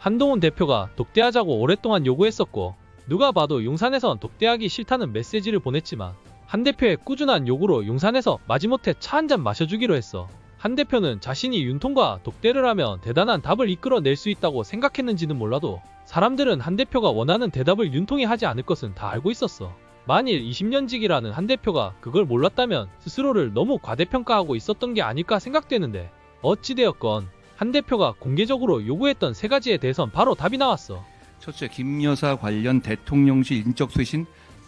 한동훈 대표가 독대하자고 오랫동안 요구했었고 누가 봐도 용산에선 독대하기 싫다는 메시지를 보냈지만 한 대표의 꾸준한 요구로 용산에서 마지못해 차 한잔 마셔주기로 했어. 한 대표는 자신이 윤통과 독대를 하면 대단한 답을 이끌어낼 수 있다고 생각했는지는 몰라도 사람들은 한 대표가 원하는 대답을 윤통이 하지 않을 것은 다 알고 있었어. 만일 20년직이라는 한 대표가 그걸 몰랐다면 스스로를 너무 과대평가하고 있었던 게 아닐까 생각되는데 어찌되었건 한 대표가 공개적으로 요구했던 세 가지에 대해선 바로 답이 나왔어. 첫째, 김 여사 관련 대통령실 인적 쇄신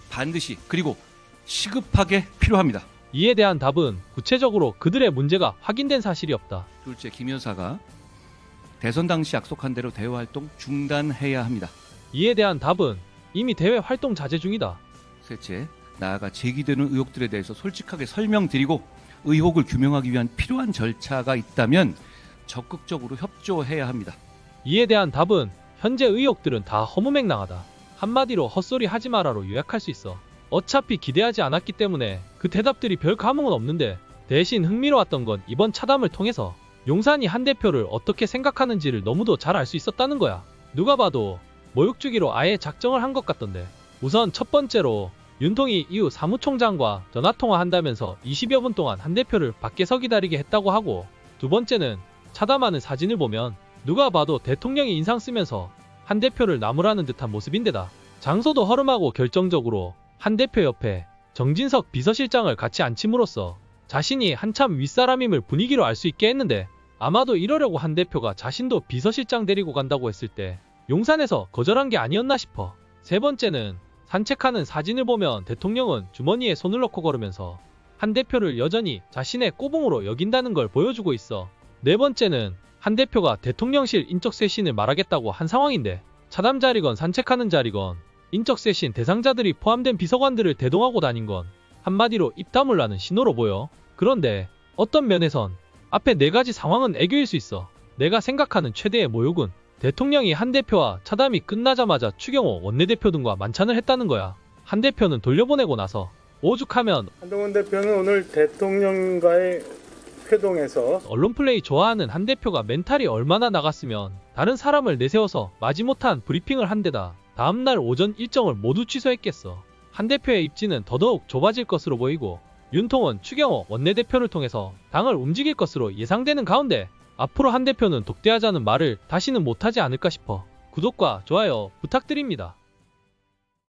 반드시 그리고 시급하게 필요합니다. 이에 대한 답은 구체적으로 그들의 문제가 확인된 사실이 없다. 둘째, 김 여사가 대선 당시 약속한 대로 대외 활동 중단해야 합니다. 이에 대한 답은 이미 대외 활동 자제 중이다. 셋째, 나아가 제기되는 의혹들에 대해서 솔직하게 설명드리고 의혹을 규명하기 위한 필요한 절차가 있다면 적극적으로 협조해야 합니다. 이에 대한 답은 현재 의혹들은 다 허무맹랑하다. 한마디로 헛소리 하지 마라로 요약할 수 있어. 어차피 기대하지 않았기 때문에 그 대답들이 별 감흥은 없는데 대신 흥미로웠던 건 이번 차담을 통해서 용산이 한 대표를 어떻게 생각하는지를 너무도 잘 알 수 있었다는 거야. 누가 봐도 모욕주기로 아예 작정을 한 것 같던데. 우선 첫 번째로 윤통이 이후 사무총장과 전화통화한다면서 20여 분 동안 한 대표를 밖에서 기다리게 했다고 하고, 두 번째는 차담하는 사진을 보면 누가 봐도 대통령이 인상 쓰면서 한 대표를 나무라는 듯한 모습인데다 장소도 허름하고 결정적으로 한 대표 옆에 정진석 비서실장을 같이 앉힘으로써 자신이 한참 윗사람임을 분위기로 알 수 있게 했는데, 아마도 이러려고 한 대표가 자신도 비서실장 데리고 간다고 했을 때 용산에서 거절한 게 아니었나 싶어. 세 번째는 산책하는 사진을 보면 대통령은 주머니에 손을 넣고 걸으면서 한 대표를 여전히 자신의 꼬붕으로 여긴다는 걸 보여주고 있어. 네 번째는 한 대표가 대통령실 인적 쇄신을 말하겠다고 한 상황인데 차담 자리건 산책하는 자리건 인적 쇄신 대상자들이 포함된 비서관들을 대동하고 다닌 건 한마디로 입 다물라는 신호로 보여. 그런데 어떤 면에선 앞에 네 가지 상황은 애교일 수 있어. 내가 생각하는 최대의 모욕은 대통령이 한 대표와 차담이 끝나자마자 추경호 원내대표 등과 만찬을 했다는 거야. 한 대표는 돌려보내고 나서 오죽하면 한동훈 대표는 오늘 대통령과의 회동에서 언론 플레이 좋아하는 한 대표가 멘탈이 얼마나 나갔으면 다른 사람을 내세워서 마지못한 브리핑을 한 데다 다음날 오전 일정을 모두 취소했겠어. 한 대표의 입지는 더더욱 좁아질 것으로 보이고 윤통은 추경호 원내대표를 통해서 당을 움직일 것으로 예상되는 가운데 앞으로 한 대표는 독대하자는 말을 다시는 못하지 않을까 싶어. 구독과 좋아요 부탁드립니다.